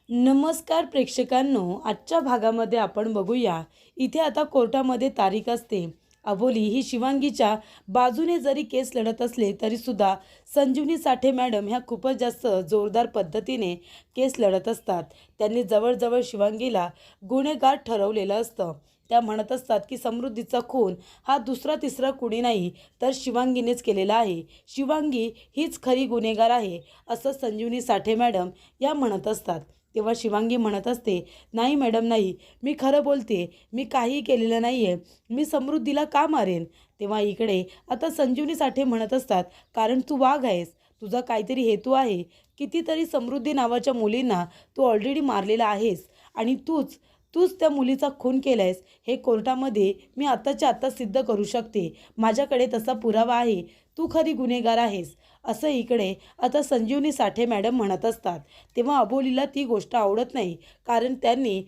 नमस्कार प्रेक्षकांनो, आजच्या भागामध्ये आपण बघूया. इथे आता कोर्टामध्ये तारीख असते. अबोली ही शिवांगीच्या बाजूने जरी केस लढत असले तरीसुद्धा संजीवनी साठे मॅडम ह्या खूपच जास्त जोरदार पद्धतीने केस लढत असतात. त्यांनी जवळजवळ शिवांगीला गुन्हेगार ठरवलेलं असतं. त्या म्हणत असतात की समृद्धीचा खून हा दुसरा तिसरा कुणी नाही तर शिवांगीनेच केलेला आहे. शिवांगी हीच खरी गुन्हेगार आहे असं संजीवनी साठे मॅडम या म्हणत असतात. तेव्हा शिवांगी म्हणत असते, नाही मॅडम नाही, मी खरं बोलते, मी काहीही केलेलं नाही आहे, मी समृद्धीला का मारेन. तेव्हा इकडे आता संजीवनी साठे म्हणत असतात, कारण तू वाघ आहेस, तुझा काहीतरी हेतू आहे. कितीतरी समृद्धी नावाच्या मुलींना तू ऑलरेडी मारलेला आहेस आणि तूच तूच त्या मुलीचा खून केला आहेस हे कोर्टामध्ये मी आत्ताच्या आत्ता सिद्ध करू शकते. माझ्याकडे तसा पुरावा आहे, तू खरी गुन्हेगार आहेस असं इकडे आता संजीवनी साठे मॅडम म्हणत असतात. तेव्हा अबोलीला ती गोष्ट आवडत नाही, कारण त्यांनी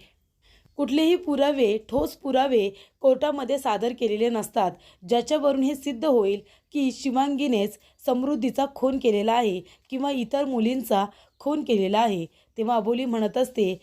कुठलेही पुरावे, ठोस पुरावे कोर्टामध्ये सादर केलेले नसतात, ज्याच्यावरून हे सिद्ध होईल की शिवांगीनेच समृद्धीचा खून केलेला आहे किंवा इतर मुलींचा खून केलेला आहे. तेव्हा अबोली म्हणत असते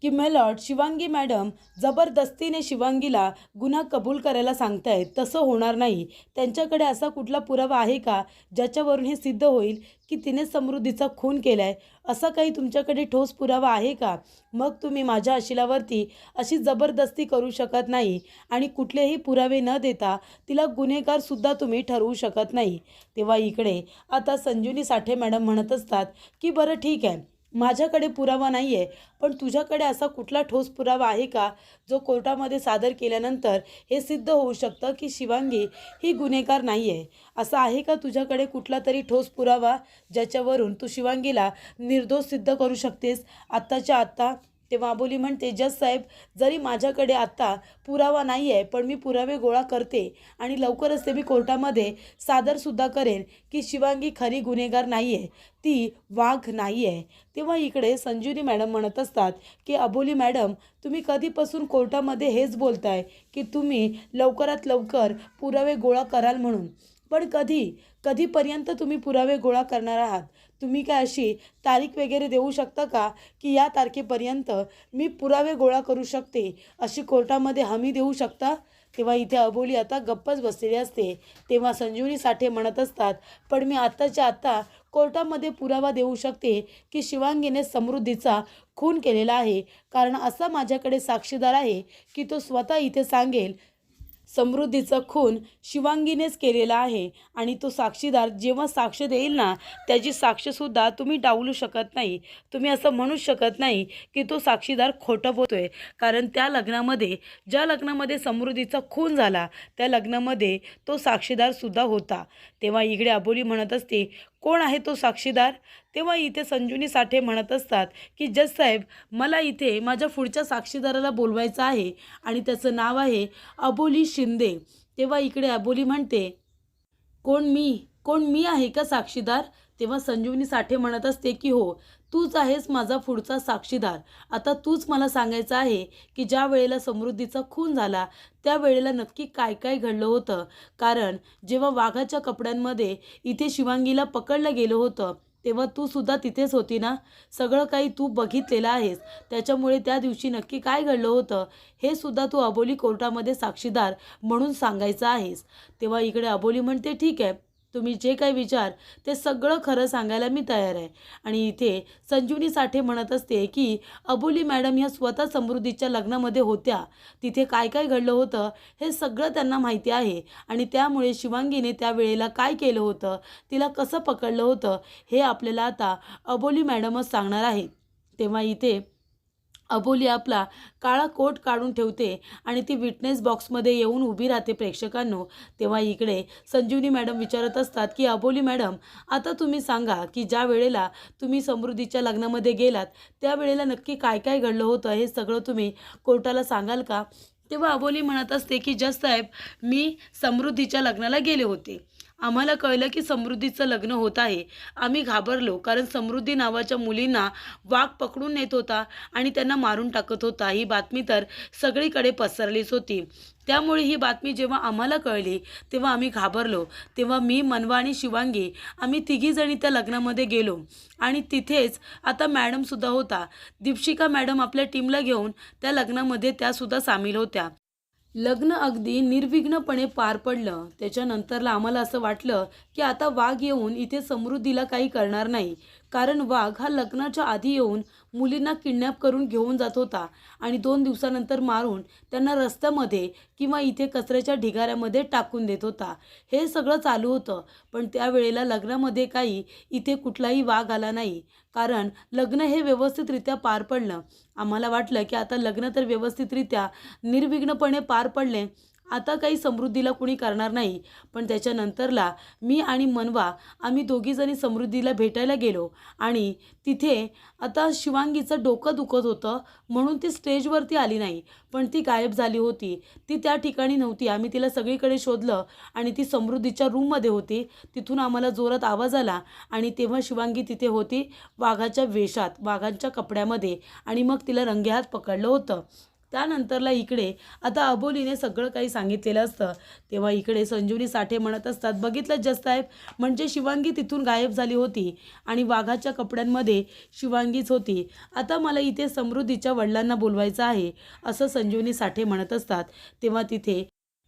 की मेलॉर्ड, शिवांगी मॅडम जबरदस्तीने शिवांगीला गुन्हा कबूल करायला सांगतायत. तसं होणार नाही. त्यांच्याकडे असा कुठला पुरावा आहे का ज्याच्यावरून हे सिद्ध होईल की तिने समृद्धीचा खून केला आहे? असा काही तुमच्याकडे ठोस पुरावा आहे का? मग तुम्ही माझ्या अशिलावरती अशी जबरदस्ती करू शकत नाही आणि कुठलेही पुरावे न देता तिला गुन्हेगारसुद्धा तुम्ही ठरवू शकत नाही. तेव्हा इकडे आता संजीवनी साठे मॅडम म्हणत असतात की बरं ठीक आहे, माझ्याकडे पुरावा नाही आहे, पण तुझ्याकडे असा कुठला ठोस पुरावा आहे का जो कोर्टामध्ये सादर केल्यानंतर हे सिद्ध होऊ शकतं की शिवांगी ही गुन्हेगार नाही आहे? असा आहे का तुझ्याकडे कुठला तरी ठोस पुरावा ज्याच्यावरून तू शिवांगीला निर्दोष सिद्ध करू शकतेस आत्ताच्या आत्ता? तेव्हा अबोली म्हणते, जज साहेब, जरी माझ्याकडे आत्ता पुरावा नाही आहे, पण मी पुरावे गोळा करते आणि लवकरच ते मी कोर्टामध्ये सादरसुद्धा करेन की शिवांगी खरी गुन्हेगार नाही आहे, ती वाघ नाही आहे. तेव्हा इकडे संजीवनी मॅडम म्हणत असतात की अबोली मॅडम, तुम्ही कधीपासून कोर्टामध्ये हेच बोलताय की तुम्ही लवकरात लवकर पुरावे गोळा कराल म्हणून, पण कधीपर्यंत तुम्ही पुरावे गोळा करणार आहात? तुम्ही काय अशी तारीख वगैरे देऊ शकता का की या तारखेपर्यंत मी पुरावे गोळा करू शकते, अशी कोर्टामध्ये हमी देऊ शकता? तेव्हा इथे अबोली आता गप्पच बसलेली असते. तेव्हा संजीवनी साठे म्हणत असतात, पण मी आत्ताच्या आत्ता कोर्टामध्ये पुरावा देऊ शकते की शिवांगीने समृद्धीचा खून केलेला आहे, कारण असा माझ्याकडे साक्षीदार आहे की तो स्वतः इथे सांगेल समृद्धीचा खून शिवांगीनेच केलेला आहे. आणि तो साक्षीदार जेव्हा साक्ष देईल ना, त्याची साक्षसुद्धा तुम्ही डावलू शकत नाही. तुम्ही असं म्हणूच शकत नाही की तो साक्षीदार खोटं बोलतोय, कारण त्या लग्नामध्ये, ज्या लग्नामध्ये समृद्धीचा खून झाला, त्या लग्नामध्ये तो साक्षीदारसुद्धा होता. तेव्हा इकडे अबोली म्हणत असते, कोण आहे तो साक्षीदार? तेव्हा इथे संजीवनी साठे म्हणत असतात की जज साहेब, मला इथे माझ्या पुढच्या साक्षीदाराला बोलवायचं आहे आणि त्याचं नाव आहे अबोली शिंदे. तेव्हा इकडे अबोली म्हणते, कोण मी आहे का साक्षीदार? तेव्हा संजीवनी साठे म्हणत असते की हो, तूच आहेस माझा पुढचा साक्षीदार. आता तूच मला सांगायचं आहे की ज्या वेळेला समृद्धीचा खून झाला त्या वेळेला नक्की काय काय घडलं होतं, कारण जेव्हा वाघाच्या कपड्यांमध्ये इथे शिवांगीला पकडलं गेलं होतं तेव्हा तू सुद्धा तिथेच होती ना? सगळं काही तू बघितलेलं आहेस, त्याच्यामुळे त्या दिवशी नक्की काय घडलं होतं हे सुद्धा तू अबोली कोर्टामध्ये साक्षीदार म्हणून सांगायचं आहेस. तेव्हा इकडे अबोली म्हणते, ठीक आहे, तुम्ही जे काही विचार ते सगळं खरं सांगायला मी तयार आहे. आणि इथे संजीवनी साठे म्हणत असते की अबोली मॅडम ह्या स्वतः समृद्धीच्या लग्नामध्ये होत्या, तिथे काय काय घडलं होतं हे सगळं त्यांना माहिती आहे आणि त्यामुळे शिवांगीने त्या वेळेला काय केलं होतं, तिला कसं पकडलं होतं हे आपल्याला आता अबोली मॅडमच सांगणार आहेत. तेव्हा इथे अबोली आपला काळा कोट काढून ठेवते आणि ती विटनेस बॉक्समध्ये येऊन उभी राहते प्रेक्षकांनो. तेव्हा इकडे संजीवनी मॅडम विचारत असतात की अबोली मॅडम, आता तुम्ही सांगा की ज्या वेळेला तुम्ही समृद्धीच्या लग्नामध्ये गेलात त्या वेळेला नक्की काय काय घडलं होतं हे सगळं तुम्ही कोर्टाला सांगाल का? तेव्हा अबोली म्हणत असते की जज साहेब, मी समृद्धीच्या लग्नाला गेले होते आम्हाला कळलं की समृद्धीचं लग्न होत आहे. आम्ही घाबरलो कारण समृद्धी नावाच्या मुलींना वाघ पकडून नेत होता आणि त्यांना मारून टाकत होता. ही बातमी तर सगळीकडे पसरलीच होती. त्यामुळे ही बातमी जेव्हा आम्हाला कळली तेव्हा आम्ही घाबरलो. तेव्हा मी, मनवा आणि शिवांगी आम्ही तिघीजणी त्या लग्नामध्ये गेलो आणि तिथेच आता मॅडमसुद्धा होता. दीपशिका मॅडम आपल्या टीमला घेऊन त्या लग्नामध्ये त्यासुद्धा सामील होत्या. लग्न अगदी निर्विघ्नपणे पार पडलं. त्याच्यानंतरला आम्हाला असं वाटलं की आता वाघ येऊन इथे समृद्धीला काही करणार नाही. कारण वाघ हा लग्नाच्या आधी येऊन मुलींना किडनॅप करून घेऊन जात होता आणि 2 दिवसानंतर मारून त्यांना रस्त्यामध्ये किंवा इथे कचऱ्याच्या ढिगाऱ्यामध्ये टाकून देत होता. हे सगळं चालू होतं. पण त्यावेळेला लग्नामध्ये काही इथे कुठलाही वाघ आला नाही. कारण लग्न हे व्यवस्थितरित्या पार पडलं. आम्हाला वाटलं की आता लग्न तर व्यवस्थितरित्या निर्विघ्नपणे पार पडले. आता काही समृद्धीला कुणी करणार नाही. पण त्याच्यानंतरला मी आणि मनवा आम्ही दोघीजणी समृद्धीला भेटायला गेलो आणि तिथे आता शिवांगीचं डोकं दुखत होतं म्हणून ती स्टेजवरती आली नाही. पण ती गायब झाली होती. ती त्या ठिकाणी नव्हती. आम्ही तिला सगळीकडे शोधलं आणि ती समृद्धीच्या रूममध्ये होती. तिथून आम्हाला जोरात आवाज आला आणि तेव्हा शिवांगी तिथे होती वाघाच्या वेशात, वाघांच्या कपड्यामध्ये आणि मग तिला रंगेहात पकडलं होतं. त्यानंतरला इकडे आता अबोलीने सगळं काही सांगितलेलं असतं. तेव्हा इकडे संजीवनी साठे म्हणत असतात, बघितलं जज साहेब, म्हणजे शिवांगी तिथून गायब झाली होती आणि वाघाच्या कपड्यांमध्ये शिवांगीच होती. आता मला इथे समृद्धीच्या वडिलांना बोलवायचं आहे असं संजीवनी साठे म्हणत असतात. तेव्हा तिथे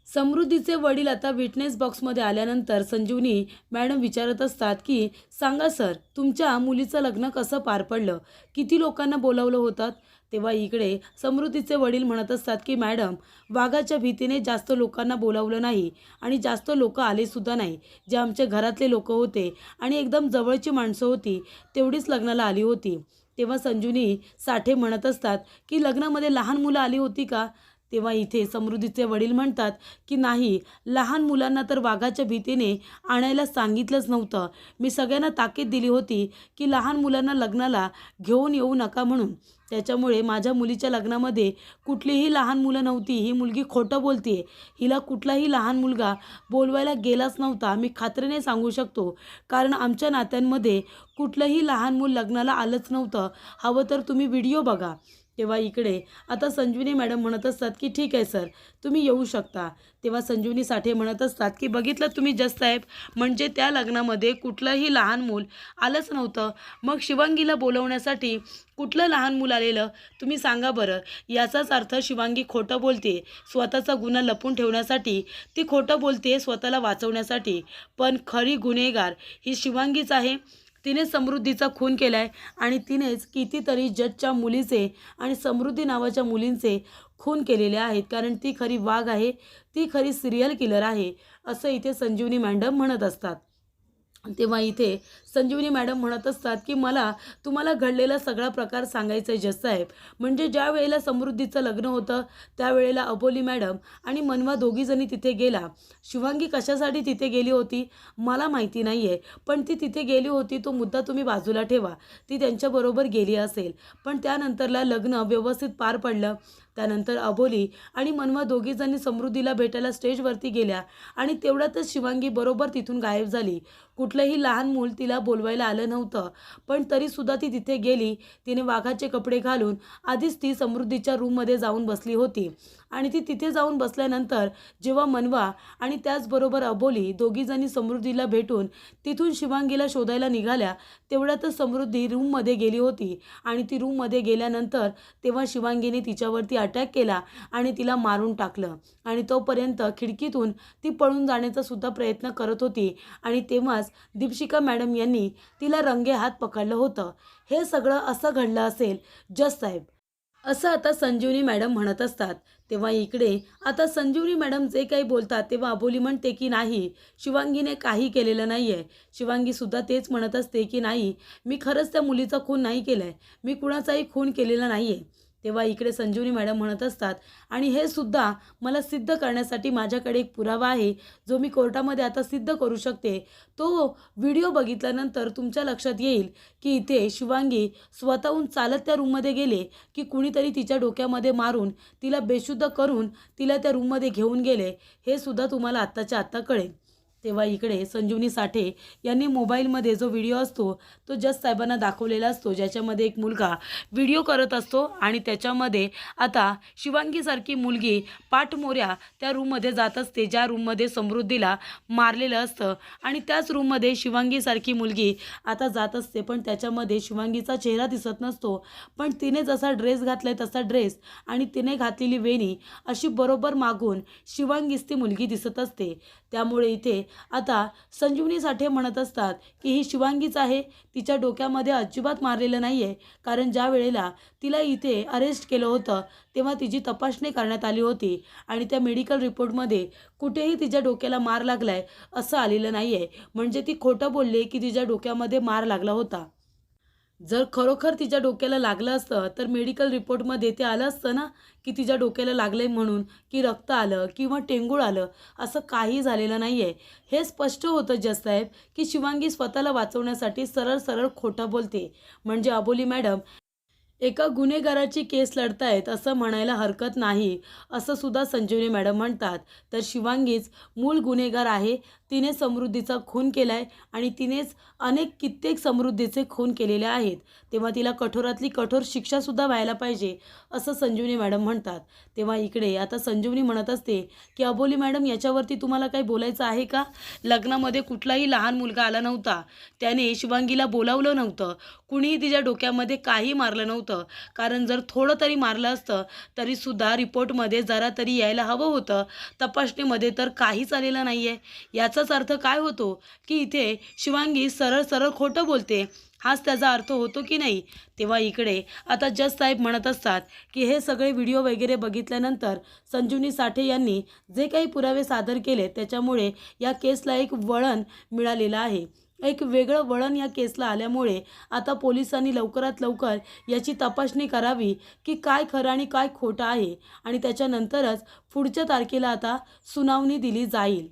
समृद्धीचे वडील आता विटनेस बॉक्समध्ये आल्यानंतर संजीवनी मॅडम विचारत असतात की सांगा सर, तुमच्या मुलीचं लग्न कसं पार पडलं, किती लोकांना बोलावलं होतं. तेव्हा इकडे समृद्धीचे वडील म्हणत असतात की मॅडम, वाघाच्या भीतीने जास्त लोकांना बोलावलं नाही आणि जास्त लोक आलेसुद्धा नाही. जे आमच्या घरातले लोक होते आणि एकदम जवळची माणसं होती तेवढीच लग्नाला आली होती. तेव्हा संजीवनी साठे म्हणत असतात की लग्नामध्ये लहान मुलं आली होती का. तेव्हा इथे समृद्धीचे वडील म्हणतात की नाही, लहान मुलांना तर वाघाच्या भीतीने आणायला सांगितलंच नव्हतं. मी सगळ्यांना ताकीद दिली होती की लहान मुलांना लग्नाला घेऊन येऊ नका म्हणून. त्याच्यामुळे माझ्या मुलीच्या लग्नामध्ये कुठलीही लहान मुलं नव्हती. ही मुलगी खोटं बोलते. हिला कुठलाही लहान मुलगा बोलवायला गेलाच नव्हता. मी खात्रीने सांगू शकतो. कारण आमच्या नात्यांमध्ये कुठलंही लहान मूल लग्नाला आलंच नव्हतं. हवं तर तुम्ही व्हिडिओ बघा. तेव्हा इकडे आता संजीवनी मॅडम म्हणत असतात की ठीक आहे सर, तुम्ही येऊ शकता. तेव्हा संजीवनी साठे म्हणत असतात की बघितलं तुम्ही जज साहेब, म्हणजे त्या लग्नामध्ये कुठलंही लहान मूल आलंच नव्हतं. मग शिवांगीला बोलवण्यासाठी कुठलं लहान मूल आलेलं तुम्ही सांगा बरं. याचाच अर्थ शिवांगी खोटं बोलते. स्वतःचा गुन्हा लपून ठेवण्यासाठी ती खोटं बोलते, स्वतःला वाचवण्यासाठी. पण खरी गुन्हेगार ही शिवांगीच आहे. तिने समृद्धीचा खून केला आहे आणि तिनेच कितीतरी जजच्या मुलीचे आणि समृद्धी नावाच्या मुलींचे खून केलेले आहेत. कारण ती खरी वाघ आहे, ती खरी सिरियल किलर आहे असं इथे संजीवनी मॅडम म्हणत असतात. तेव्हा इथे संजीवनी मॅडम म्हणत असतात की मला तुम्हाला घडलेला सगळा प्रकार सांगायचा आहे जज साहेब. म्हणजे ज्या वेळेला समृद्धीचं लग्न होतं त्यावेळेला अबोली मॅडम आणि मनवा दोघीजणी तिथे गेला. शिवांगी कशासाठी तिथे गेली होती मला माहिती नाही आहे. पण ती तिथे गेली होती तो मुद्दा तुम्ही बाजूला ठेवा. ती त्यांच्याबरोबर गेली असेल. पण त्यानंतरला लग्न व्यवस्थित पार पडलं. त्यानंतर अबोली आणि मनवा दोघीजणी समृद्धीला भेटायला स्टेजवरती गेल्या आणि तेवढ्यातच शिवांगी बरोबर तिथून गायब झाली. कुठलंही लहान मूल तिला बोलवायला आलं नव्हतं. पण तरीसुद्धा ती तिथे गेली. तिने वाघाचे कपडे घालून आधीच ती समृद्धीच्या रूममध्ये जाऊन बसली होती आणि ती तिथे जाऊन बसल्यानंतर जेव्हा मनवा आणि त्याचबरोबर अबोली दोघीजणी समृद्धीला भेटून तिथून शिवांगीला शोधायला निघाल्या तेवढ्यातच समृद्धी रूममध्ये गेली होती आणि ती रूममध्ये गेल्यानंतर तेव्हा शिवांगीने तिच्यावरती अटॅक केला आणि तिला मारून टाकलं आणि तोपर्यंत खिडकीतून ती पळून जाण्याचा सुद्धा प्रयत्न करत होती आणि तेव्हाच दीपशिका मॅडम यांनी तिला रंगेहात पकडलं होतं. हे सगळं असं घडलं असेल जज साहेब असं आता संजीवनी मॅडम म्हणत असतात. तेव्हा इकडे आता संजीवनी मॅडम जे काही बोलतात तेव्हा अबोली म्हणते की नाही, शिवांगीने काही केलेलं नाही आहे. शिवांगीसुद्धा तेच म्हणत असते की नाही, मी खरंच त्या मुलीचा खून नाही केला आहे, मी कुणाचाही खून केलेला नाही आहे. तेव्हा इकडे संजीवनी मॅडम म्हणत असतात आणि हे सुद्धा मला सिद्ध करण्यासाठी माझ्याकडे एक पुरावा आहे जो मी कोर्टामध्ये आता सिद्ध करू शकते. तो व्हिडिओ बघितल्यानंतर तुमच्या लक्षात येईल की इथे शिवांगी स्वतःहून चालत त्या रूममध्ये गेले की कुणीतरी तिच्या डोक्यामध्ये मारून तिला बेशुद्ध करून तिला त्या रूममध्ये घेऊन गेले. हे सुद्धा तुम्हाला आत्ताच्या आत्ता कळेल. तेव्हा इकडे संजीवनी साठे यांनी मोबाईलमध्ये जो व्हिडिओ असतो तो जज साहेबांना दाखवलेला असतो, ज्याच्यामध्ये एक मुलगा व्हिडिओ करत असतो आणि त्याच्यामध्ये आता शिवांगीसारखी मुलगी पाठमोऱ्या त्या रूममध्ये जात असते, ज्या रूममध्ये समृद्धीला मारलेलं असतं आणि त्याच रूममध्ये शिवांगीसारखी मुलगी आता जात असते. पण त्याच्यामध्ये शिवांगीचा चेहरा दिसत नसतो, पण तिने जसा ड्रेस घातलाय तसा ड्रेस आणि तिने घातलेली वेणी अशी बरोबर मागून शिवांगीच ती मुलगी दिसत असते. त्यामुळे इथे आता संजीवनी साठे म्हणत असतात की ही शिवांगीच आहे, तिच्या डोक्यामध्ये अजिबात मारलेलं नाही आहे, कारण ज्या वेळेला तिला इथे अरेस्ट केलं होतं तेव्हा तिची तपासणी करण्यात आली होती आणि त्या मेडिकल रिपोर्टमध्ये कुठेही तिच्या डोक्याला मार लागलाय असं आलेलं नाही आहे. म्हणजे ती खोटं बोलली की तिच्या डोक्यामध्ये मार लागला होता. जर खरोखर तिच्या डोक्याला लागलं असतं तर मेडिकल रिपोर्टमध्ये ते आलं असतं ना की तिच्या डोक्याला लागलंय म्हणून, की रक्त आलं किंवा टेंगूळ आलं, असं काही झालेलं नाही आहे. हे स्पष्ट होतं जज साहेब की शिवांगी स्वतःला वाचवण्यासाठी सरळ सरळ खोटं बोलते. म्हणजे अबोली मॅडम एका गुन्हेगाराची केस लढतायत असं म्हणायला हरकत नाही, असं सुद्धा संजीवनी मॅडम म्हणतात. तर शिवांगीच मूळ गुन्हेगार आहे. तिने समृद्धीचा खून केलाय आणि तिनेच कित्येक समृद्धीचे खून केलेले आहेत. तेव्हा तिला कठोरातली कठोर शिक्षासुद्धा व्हायला पाहिजे, असं संजीवनी मॅडम म्हणतात. तेव्हा इकडे आता संजीवनी म्हणत असते की अबोली मॅडम याच्यावरती तुम्हाला काही बोलायचं आहे का? लग्नामध्ये कुठलाही लहान मुलगा आला नव्हता, त्याने शिवांगीला बोलावलं नव्हतं, कुणीही तिच्या डोक्यामध्ये काही मारलं नव्हतं. कारण जर थोडं तरी मारलं असतं तरीसुद्धा रिपोर्टमध्ये जरा तरी यायला हवं होतं, तपासणीमध्ये तर काहीच आलेलं नाही आहे. याचाच अर्थ काय होतो की इथे शिवांगी सरळ सरळ खोटं बोलते, हाच त्याचा अर्थ होतो की नाही? तेव्हा इकडे आता जज साहेब म्हणत असतात की हे सगळे व्हिडिओ वगैरे बघितल्यानंतर संजीवनी साठे यांनी जे काही पुरावे सादर केले त्याच्यामुळे या केसला एक वळण मिळालेलं आहे. एक वेगळं वळण या केसला आल्यामुळे आता पोलिसांनी लवकरात लवकर याची तपासणी करावी की काय खरं आणि काय खोटं आहे आणि त्याच्यानंतरच पुढच्या तारखेला आता सुनावणी दिली जाईल.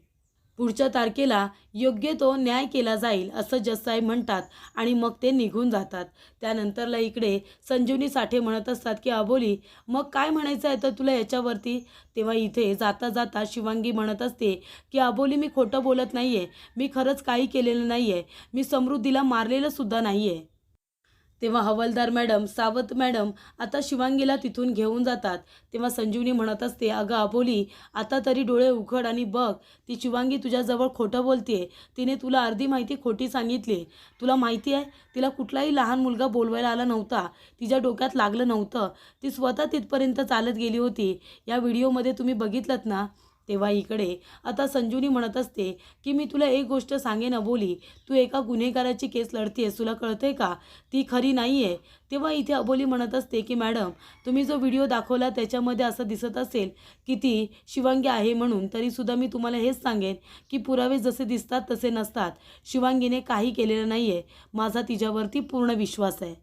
पुढच्या तारखेला योग्य तो न्याय केला जाईल असं जजसाहेब म्हणतात आणि मग ते निघून जातात. त्यानंतरला इकडे संजीवनी साठे म्हणत असतात की अबोली मग काय म्हणायचं आहे तर तुला याच्यावरती? तेव्हा इथे जाता जाता शिवांगी म्हणत असते की अबोली मी खोटं बोलत नाही आहे, मी खरंच काही केलेलं नाही आहे, मी समृद्धीला मारलेलं सुद्धा नाही आहे. तेव्हा हवालदार मॅडम, सावत मॅडम आता शिवांगीला तिथून घेऊन जातात. तेव्हा संजीवनी म्हणत असते अगं अबोली आता तरी डोळे उघड आणि बघ, ती शिवांगी तुझ्याजवळ खोटं बोलते. तिने तुला अर्धी माहिती खोटी सांगितली. तुला माहिती आहे तिला कुठलाही लहान मुलगा बोलवायला आला नव्हता, तिच्या डोक्यात लागलं नव्हतं, ती स्वतः तिथपर्यंत चालत गेली होती. या व्हिडिओमध्ये तुम्ही बघितलंत ना? तेव्हा इकडे आता संजीवनी म्हणत असते की मी तुला एक गोष्ट सांगेन अबोली, तू एका गुन्हेगाराची केस लढतेस, तुला कळते का? ती खरी नाही आहे. तेव्हा इथे अबोली म्हणत असते की मॅडम तुम्ही जो व्हिडिओ दाखवला त्याच्यामध्ये असं दिसत असेल की ती शिवांगी आहे म्हणून, तरीसुद्धा मी तुम्हाला हेच सांगेन की पुरावे जसे दिसतात तसे नसतात. शिवांगीने काही केलेलं नाही आहे, माझा तिच्यावरती पूर्ण विश्वास आहे.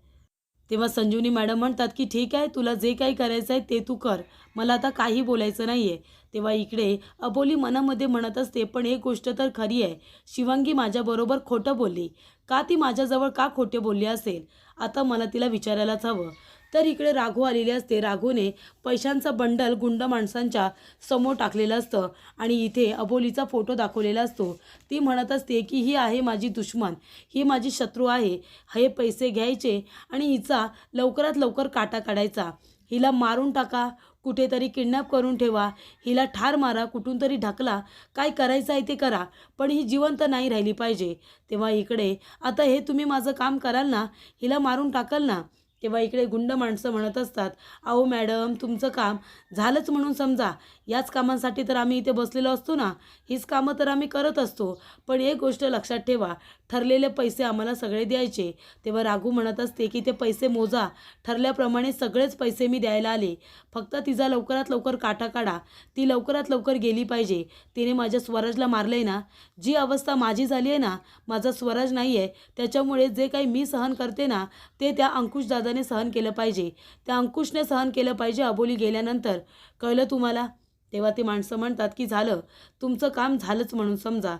तेव्हा संजीवनी मॅडम म्हणतात की ठीक आहे, तुला जे काही करायचं आहे ते तू कर, मला आता काही बोलायचं नाही आहे. तेव्हा इकडे अबोली मनामध्ये म्हणत असते पण एक गोष्ट तर खरी आहे, शिवांगी माझ्याबरोबर खोटं बोलली. का ती माझ्याजवळ का खोटे बोलली असेल? आता मला तिला विचारायलाच हवं. तर इकडे राघू आलेले असते. राघूने पैशांचा बंडल गुंड माणसांच्या समोर टाकलेलं असतं आणि इथे अबोलीचा फोटो दाखवलेला असतो. ती म्हणत असते की ही आहे माझी दुश्मन, ही माझी शत्रू आहे. हे पैसे घ्यायचे आणि हिचा लवकरात लवकर काटा काढायचा. हिला मारून टाका, कुठेतरी किडनॅप करून ठेवा, हिला ठार मारा, कुठून तरी ढकला, काय करायचं आहे ते करा, पण ही जिवंत नाही राहिली पाहिजे. तेव्हा इकडे आता हे तुम्ही माझं काम कराल ना, हिला मारून टाकाल ना? तेव्हा इकडे गुंड माणसं म्हणत असतात अहो मॅडम तुमचं काम झालंच म्हणून समजा, याच कामांसाठी तर आम्ही इथे बसलेलो असतो ना, हीच कामं तर आम्ही करत असतो. पण एक गोष्ट लक्षात ठेवा, ठरलेले पैसे आम्हाला सगळे द्यायचे. तेव्हा राघू म्हणत असते की ते पैसे मोजा, ठरल्याप्रमाणे सगळेच पैसे मी द्यायला आले, फक्त तिचा लवकरात लवकर काटा काढा, ती लवकरात लवकर गेली पाहिजे. तिने माझ्या स्वराजला मारलं आहे ना, जी अवस्था माझी झाली आहे ना, माझा स्वराज नाही आहे, त्याच्यामुळे जे काही मी सहन करते ना ते त्या अंकुशदादाने सहन केलं पाहिजे, त्या अंकुशने सहन केलं पाहिजे अबोली गेल्यानंतर. कळलं तुम्हाला? तेव्हा ती माणसं म्हणतात की झालं, तुमचं काम झालंच म्हणून समजा.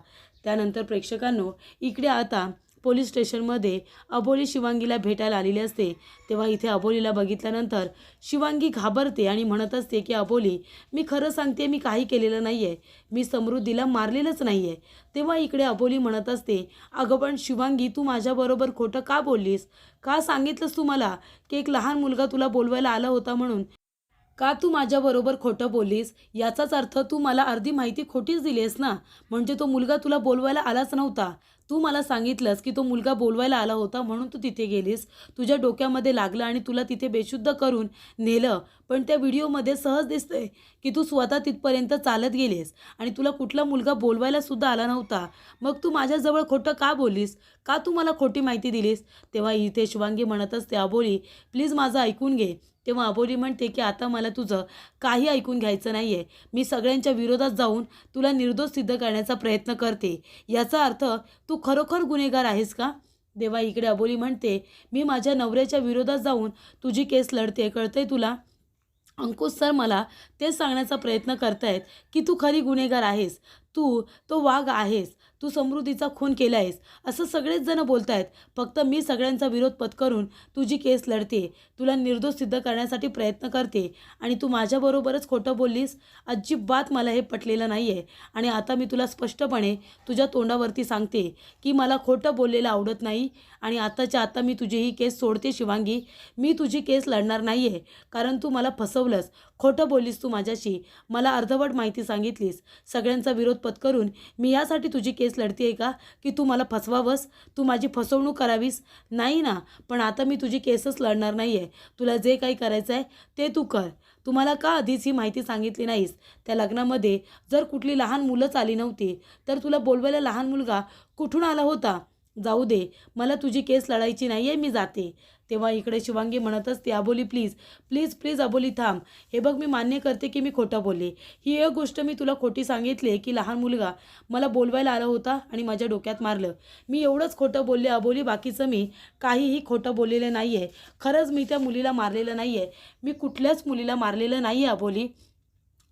त्यानंतर प्रेक्षकांनो इकडे आता पोलीस स्टेशनमध्ये अबोली शिवांगीला भेटायला आलेली असते. तेव्हा इथे अबोलीला बघितल्यानंतर शिवांगी घाबरते आणि म्हणत असते की अबोली, मी खरं सांगते, मी काही केलेलं नाही आहे, मी समृद्धीला मारलेलंच नाही आहे. तेव्हा इकडे अबोली म्हणत असते, अगं पण शिवांगी, तू माझ्याबरोबर खोटं का बोललीस? का सांगितलंस तू मला की एक लहान मुलगा तुला बोलवायला आला होता म्हणून? का तू माझ्याबरोबर खोटं बोललीस? याचाच अर्थ तू मला अर्धी माहिती खोटीच दिली आहेस ना. म्हणजे तो मुलगा तुला बोलवायला आलाच नव्हता. तू मला सांगितलंस की तो मुलगा बोलवायला आला होता म्हणून तू तिथे गेलीस. तुझ्या डोक्यामध्ये लागलं आणि तुला तिथे बेशुद्ध करून नेलं. पण त्या व्हिडिओमध्ये सहज दिसतंय की तू स्वतः तिथपर्यंत चालत गेलीस आणि तुला कुठला मुलगा बोलवायला सुद्धा आला नव्हता. मग तू माझ्याजवळ खोटं का बोललीस? का तू मला खोटी माहिती दिलीस? तेव्हा इथे शिवांगी म्हणत असते, अबोली प्लीज माझं ऐकून घे. तेव्हा अबोली म्हणते की आता मला तुझं काही ऐकून घ्यायचं नाही आहे. मी सगळ्यांच्या विरोधात जाऊन तुला निर्दोष सिद्ध करण्याचा प्रयत्न करते. याचा अर्थ तू खरोखर गुन्हेगार आहेस का? तेव्हा इकडे अबोली म्हणते, मी माझ्या नवऱ्याच्या विरोधात जाऊन तुझी केस लढते, कळतंय तुला? अंकुश सर मला तेच सांगण्याचा प्रयत्न करतायत की तू खरी गुन्हेगार आहेस. तू तो वाघ आहेस. तू समृद्धीचा खून केला आहेस असं सगळेच जण बोलत आहेत. फक्त मी सगळ्यांचा विरोध पत्करून तुझी केस लढते, तुला निर्दोष सिद्ध करण्यासाठी प्रयत्न करते आणि तू माझ्याबरोबरच खोटं बोललीस. अजिबात मला हे पटलेलं नाही आहे आणि आता मी तुला स्पष्टपणे तुझ्या तोंडावरती सांगते की मला खोटं बोललेलं आवडत नाही आणि आताच्या आता मी तुझी ही केस सोडते शिवांगी. मी तुझी केस लढणार नाही आहे कारण तू मला फसवलंस. खोटं बोललीस तू माझ्याशी. मला अर्धवट माहिती सांगितलीस. सगळ्यांचा विरोध पत्करून मी यासाठी तुझी केस लढते आहे का की तू मला फसवावंस, तू माझी फसवणूक करावीस? नाही ना. पण आता मी तुझी केसच लढणार नाही आहे. तुला जे काही करायचं आहे ते तू कर. तुम्हाला का आधीच ही माहिती सांगितली नाहीस? त्या लग्नामध्ये जर कुठली लहान मुलंच आली नव्हती तर तुला बोलवायला लहान मुलगा कुठून आला होता? जाऊ दे, मला तुझी केस लढायची नाही आहे, मी जाते. तेव्हा इकडे शिवांगी म्हणत असते, अबोली प्लीज प्लीज प्लीज अबोली थांब. हे बघ, मी मान्य करते की मी खोटं बोलले. ही एक गोष्ट मी तुला खोटी सांगितली की लहान मुलगा मला बोलवायला आला होता आणि माझ्या डोक्यात मारलं. मी एवढंच खोटं बोलले अबोली, बाकीचं मी काहीही खोटं बोललेलं नाही आहे. खरंच मी त्या मुलीला मारलेलं नाही आहे. मी कुठल्याच मुलीला मारलेलं नाही आहे अबोली.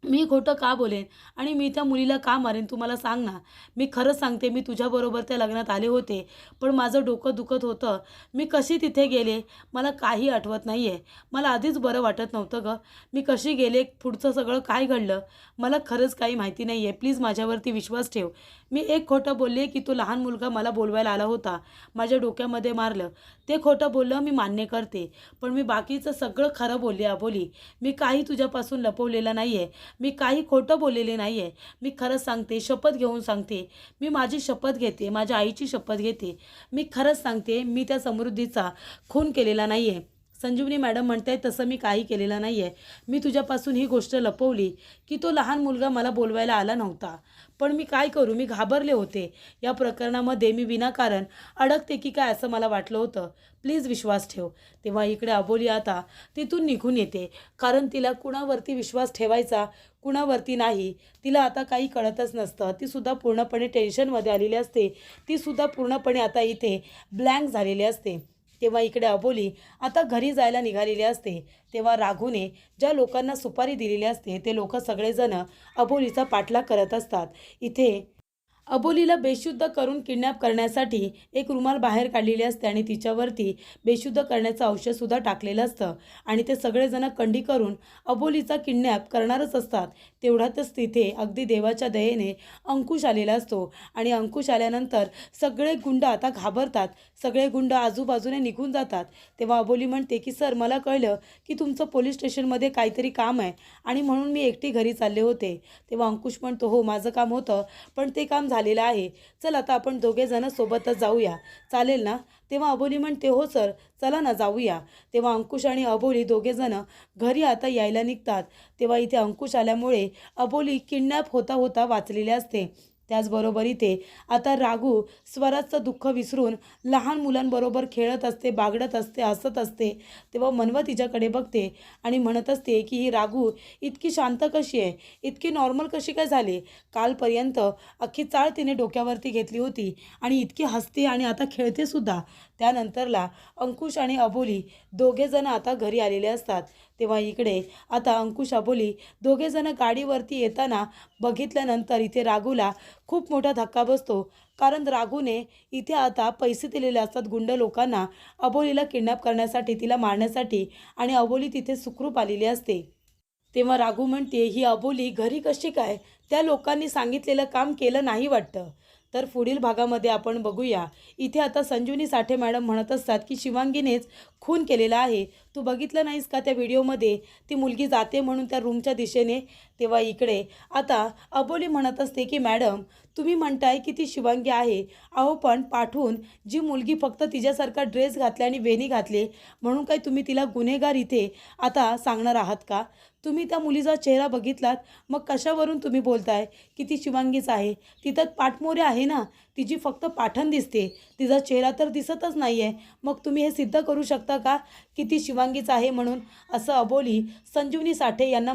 मी खोटं का बोलेन आणि मी त्या मुलीला का मारेन तू मला सांग ना. मी खरंच सांगते, मी तुझ्याबरोबर त्या लग्नात आले होते पण माझं डोकं दुखत होतं. मी कशी तिथे गेले मला काही आठवत नाही आहे. मला आधीच बरं वाटत नव्हतं गं. मी कशी गेले, पुढचं सगळं काय घडलं मला खरंच काही माहिती नाही आहे. प्लीज माझ्यावरती विश्वास ठेव. मी एक खोटं बोलले की तो लहान मुलगा मला बोलवायला आला होता, माझ्या डोक्यामध्ये मारलं. ते खोटं बोललं मी मान्य करते. पण मी बाकीचं सगळं खरं बोलले अबोली. मी काही तुझ्यापासून लपवलेलं नाही आहे. मी काही खोटं बोललेले नाही आहे. मी खरंच सांगते, शपथ घेऊन सांगते. मी माझी शपथ घेते, माझ्या आईची शपथ घेते. मी खरंच सांगते, मी त्या समृद्धीचा खून केलेला नाही आहे. संजीवनी मॅडम म्हणतायत तसं मी काही केलेलं नाही आहे. मी तुझ्यापासून ही गोष्ट लपवली की तो लहान मुलगा मला बोलवायला आला नव्हता. पण मी काय करू, मी घाबरले होते. या प्रकरणामध्ये मी विनाकारण अडकते की काय असं मला वाटलं होतं. प्लीज विश्वास ठेव. तेव्हा इकडे अबोली आता तिथून निघून येते कारण तिला कुणावरती विश्वास ठेवायचा कुणावरती नाही तिला आता काही कळतच नसतं. तीसुद्धा पूर्णपणे टेन्शनमध्ये आलेली असते. तीसुद्धा पूर्णपणे आता इथे ब्लँक झालेली असते. तेव्हा इकडे अबोली आता घरी जायला निघालेली असते. तेव्हा राघूने ज्या लोकांना सुपारी दिलेली असते ते लोक सगळेजण अबोलीचा पाठलाग करत असतात. इथे अबोलीला बेशुद्ध करून किडनॅप करण्यासाठी एक रुमाल बाहेर काढलेली असते आणि तिच्यावरती बेशुद्ध करण्याचं औषधसुद्धा टाकलेलं असतं आणि ते सगळेजण कंडी करून अबोलीचा किडनॅप करणारच असतात. तेवढ्यातच तिथे अगदी देवाच्या दयेने अंकुश आलेला असतो आणि अंकुश आल्यानंतर सगळे गुंड आता घाबरतात. सगळे गुंड आजूबाजूने निघून जातात. तेव्हा अबोली म्हणते की सर, मला कळलं की तुमचं पोलीस स्टेशनमध्ये काहीतरी काम आहे आणि म्हणून मी एकटी घरी चालले होते. तेव्हा अंकुश म्हणतो, हो माझं काम होतं पण ते काम झालेलं आहे. चल आता आपण दोघेजण सोबतच जाऊया, चालेल ना? तेव्हा अबोली म्हणते, हो सर चला ना जाऊया. तेव्हा अंकुश आणि अबोली दोघेजण घरी आता यायला निघतात. तेव्हा इथे अंकुश आल्यामुळे अबोली किडनॅप होता होता वाचलेली असते. त्याचबरोबर इथे आता राघू स्वराजचं दुःख विसरून लहान मुलांबरोबर खेळत असते, बागडत असते, हसत असते. तेव्हा मनवा तिच्याकडे बघते आणि म्हणत असते की ही राघू इतकी शांत कशी आहे, इतकी नॉर्मल कशी काय झाली? कालपर्यंत अख्खी चाळ तिने डोक्यावरती घेतली होती आणि इतकी हसते आणि आता खेळते सुद्धा. त्यानंतरला अंकुश आणि अबोली दोघेजण आता घरी आलेले असतात. तेव्हा इकडे आता अंकुश अबोली दोघेजणं गाडीवरती येताना बघितल्यानंतर इथे राघूला खूप मोठा धक्का बसतो. कारण राघूने इथे आता पैसे दिलेले असतात गुंड लोकांना अबोलीला किडनॅप करण्यासाठी, तिला मारण्यासाठी, आणि अबोली तिथे सुखरूप आलेली असते. तेव्हा राघू म्हणते, ही अबोली घरी कशी काय? त्या लोकांनी सांगितलेलं काम केलं नाही वाटतं. तर पुढील भागामध्ये आपण बघूया. इथे आता संजीवनी साठे मॅडम म्हणत असतात की शिवांगीनेच खून केलेला आहे. तू बघितलं नाहीस का त्या व्हिडिओमध्ये ती मुलगी जाते म्हणून त्या रूमच्या दिशेने? तेव्हा इकडे आता अबोली म्हणत असते की मॅडम, तुम्ही म्हणताय की ती शिवांगी आहे, अहो पण पाठवून जी मुलगी फक्त तिच्यासारखा ड्रेस घातला आणि वेणी घातली म्हणून काय तुम्ही तिला गुन्हेगार इथे आता सांगणार आहात का? तुम्ही त्या मुलीचा चेहरा बघितलात, मग कशावरून तुम्ही बोलताय की ती शिवांगीच आहे? तिथं पाठमोरे आहे ना, तिची फक्त पाठण दिसते, तिचा चेहरा तर दिसतच नाही आहे. मग तुम्ही हे सिद्ध करू शकता का की ती शिवांगीच आहे म्हणून? असं अबोली संजीवनी साठे यांना